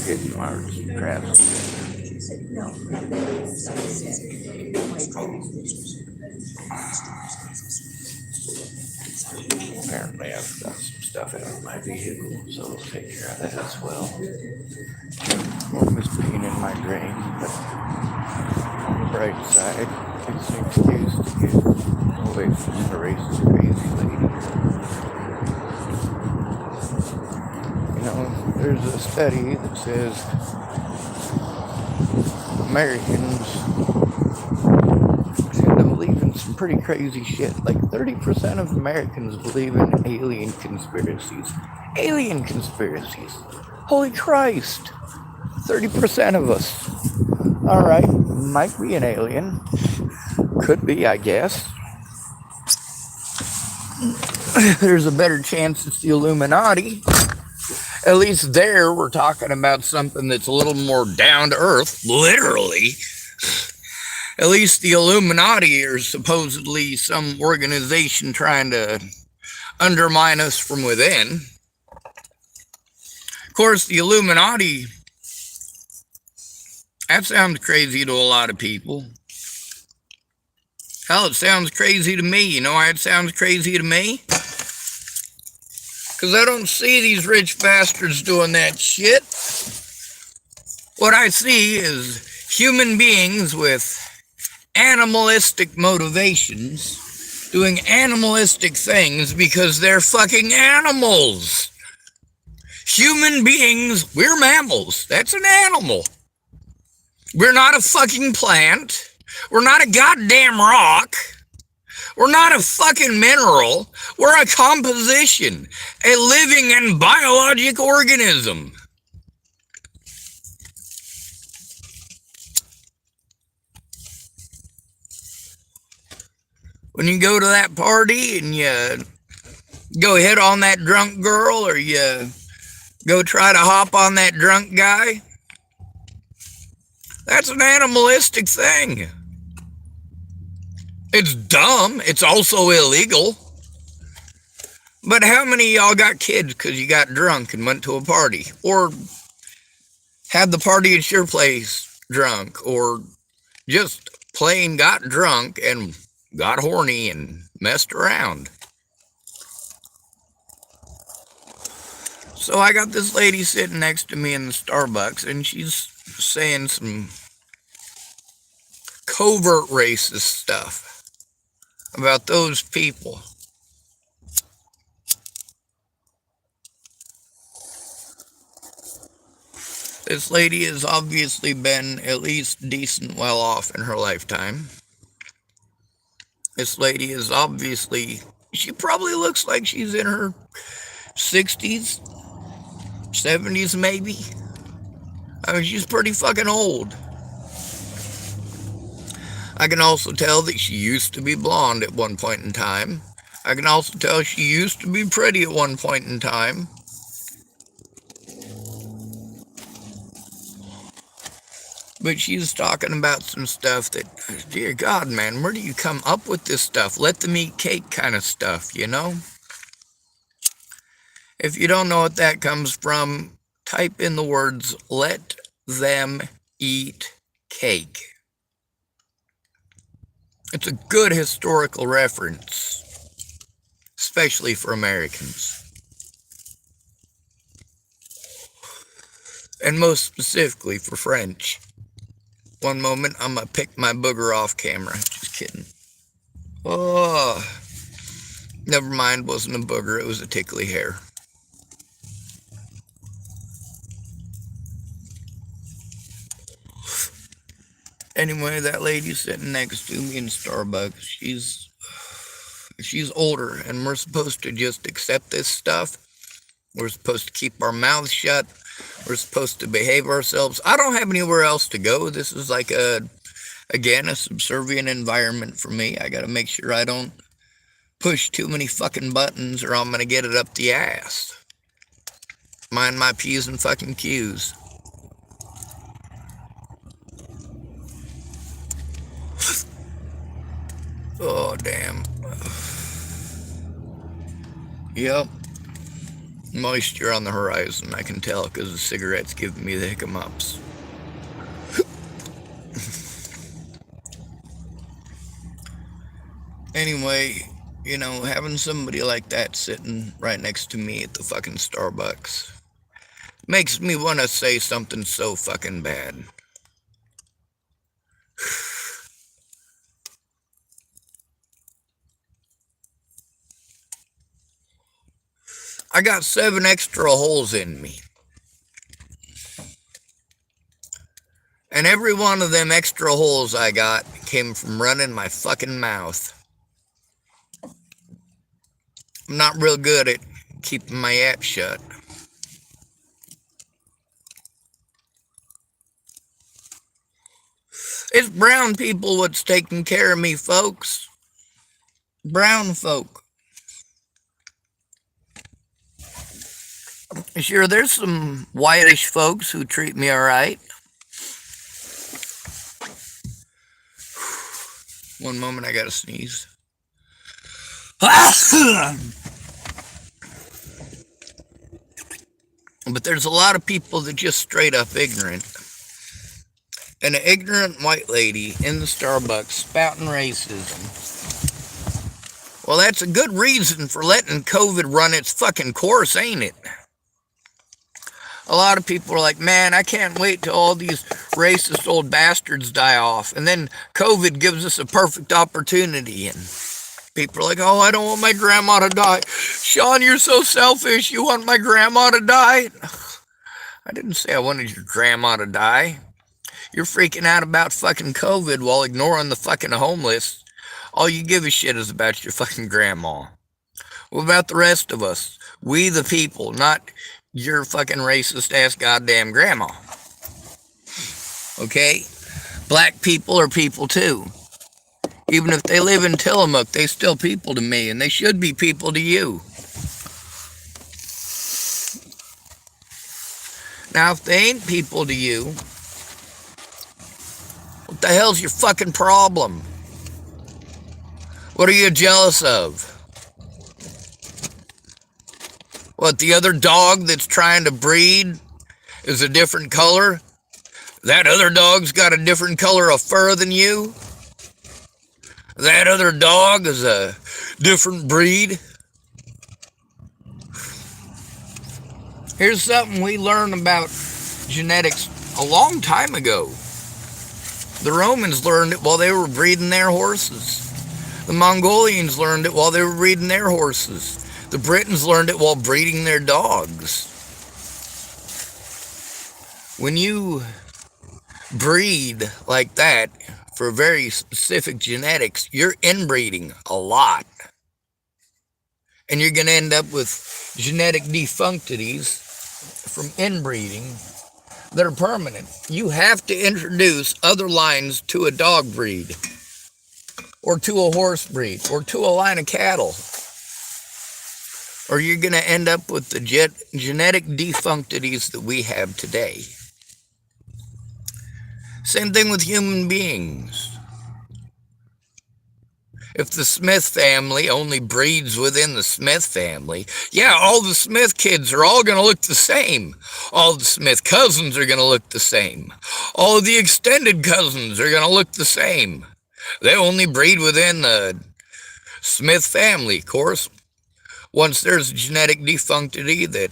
Getting my crap. Apparently I've got some stuff in my vehicle, so we'll take care of that as well. Almost pain in my drain, but on the bright side, it's an excuse to get away from the racist crazy lady. You know, there's a study that says Americans tend to believe in some pretty crazy shit. Like 30% of Americans believe in alien conspiracies. Alien conspiracies. Holy Christ. 30% of us. Alright, might be an alien. Could be, I guess. There's a better chance it's the Illuminati. At least there, we're talking about something that's a little more down to earth, literally. At least the Illuminati are supposedly some organization trying to undermine us from within. Of course, the Illuminati, that sounds crazy to a lot of people. Hell, it sounds crazy to me. You know why it sounds crazy to me? Because I don't see these rich bastards doing that shit. What I see is human beings with animalistic motivations doing animalistic things because they're fucking animals. Human beings, we're mammals. That's an animal. We're not a fucking plant. We're not a goddamn rock. We're not a fucking mineral. We're a composition, a living and biologic organism. When you go to that party and you go hit on that drunk girl or you go try to hop on that drunk guy, that's an animalistic thing. It's dumb. It's also illegal. But how many of y'all got kids because you got drunk and went to a party? Or had the party at your place drunk? Or just plain got drunk and got horny and messed around? So I got this lady sitting next to me in the Starbucks, and she's saying some covert racist stuff about those people. This lady has obviously been at least decent well off in her lifetime. This lady is obviously, she probably looks like she's in her 60s, 70s maybe. I mean, she's pretty fucking old. I can also tell that she used to be blonde at one point in time. I can also tell she used to be pretty at one point in time. But she's talking about some stuff that, dear God, man, where do you come up with this stuff? Let them eat cake kind of stuff, you know? If you don't know what that comes from, type in the words, let them eat cake. It's a good historical reference, especially for Americans. And most specifically for French. One moment, I'm going to pick my booger off camera. Just kidding. Oh, never mind, wasn't a booger, it was a tickly hair. Anyway, that lady sitting next to me in Starbucks, she's older, and we're supposed to just accept this stuff. We're supposed to keep our mouths shut. We're supposed to behave ourselves. I don't have anywhere else to go. This is like again, a subservient environment for me. I got to make sure I don't push too many fucking buttons or I'm going to get it up the ass. Mind my P's and fucking Q's. Oh, damn. Yep. Moisture on the horizon. I can tell because the cigarette's giving me the hiccups. Anyway, having somebody like that sitting right next to me at the fucking Starbucks makes me want to say something so fucking bad. I got 7 extra holes in me. And every one of them extra holes I got came from running my fucking mouth. I'm not real good at keeping my app shut. It's brown people what's taking care of me, folks. Brown folk. Sure, there's some whitish folks who treat me all right. One moment, I gotta sneeze. But there's a lot of people that just straight up ignorant. And an ignorant white lady in the Starbucks spouting racism. Well, that's a good reason for letting COVID run its fucking course, ain't it? A lot of people are like, man, I can't wait till all these racist old bastards die off. And then COVID gives us a perfect opportunity. And people are like, oh, I don't want my grandma to die. Sean, you're so selfish. You want my grandma to die? I didn't say I wanted your grandma to die. You're freaking out about fucking COVID while ignoring the fucking homeless. All you give a shit is about your fucking grandma. What about the rest of us? We the people, not your fucking racist ass goddamn grandma. Okay? Black people are people too. Even if they live in Tillamook, they still people to me, and they should be people to you. Now, if they ain't people to you, what the hell's your fucking problem? What are you jealous of? What, the other dog that's trying to breed is a different color? That other dog's got a different color of fur than you? That other dog is a different breed? Here's something we learned about genetics a long time ago. The Romans learned it while they were breeding their horses. The Mongolians learned it while they were breeding their horses. The Britons learned it while breeding their dogs. When you breed like that for very specific genetics, you're inbreeding a lot. And you're going to end up with genetic defunctities from inbreeding that are permanent. You have to introduce other lines to a dog breed, or to a horse breed, or to a line of cattle, or you're going to end up with the genetic defunctities that we have today. Same thing with human beings. If the Smith family only breeds within the Smith family, yeah, all the Smith kids are all going to look the same. All the Smith cousins are going to look the same. All the extended cousins are going to look the same. They only breed within the Smith family, of course. Once there's a genetic defunctity that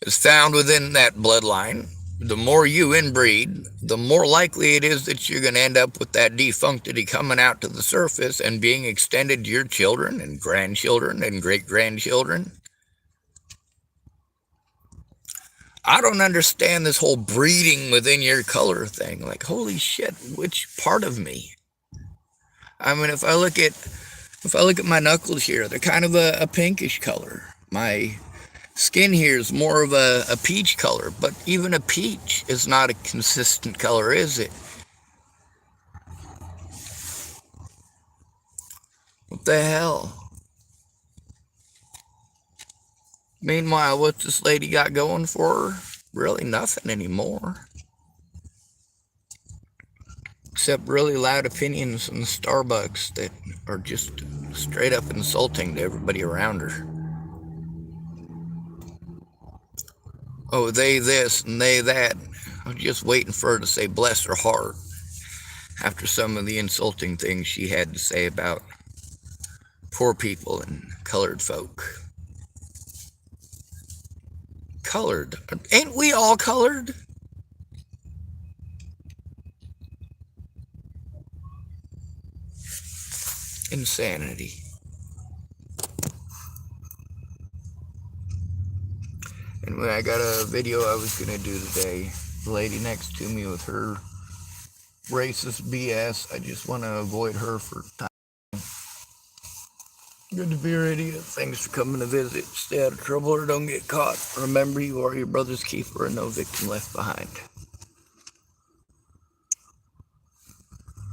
is found within that bloodline, the more you inbreed, the more likely it is that you're going to end up with that defunctity coming out to the surface and being extended to your children and grandchildren and great-grandchildren. I don't understand this whole breeding within your color thing. Like, holy shit, which part of me? I mean, if I look at my knuckles here, they're kind of a pinkish color. My skin here is more of a peach color, but even a peach is not a consistent color, is it? What the hell? Meanwhile, what's this lady got going for her? Really nothing anymore. except really loud opinions in Starbucks that are just straight up insulting to everybody around her. Oh, they this and they that. I'm just waiting for her to say bless her heart after some of the insulting things she had to say about poor people and colored folk. Colored? Ain't we all colored? Insanity. Anyway, I got a video I was going to do today. The lady next to me with her racist BS. I just want to avoid her for time. Good to be your idiot. Thanks for coming to visit. Stay out of trouble or don't get caught. Remember, you are your brother's keeper and no victim left behind.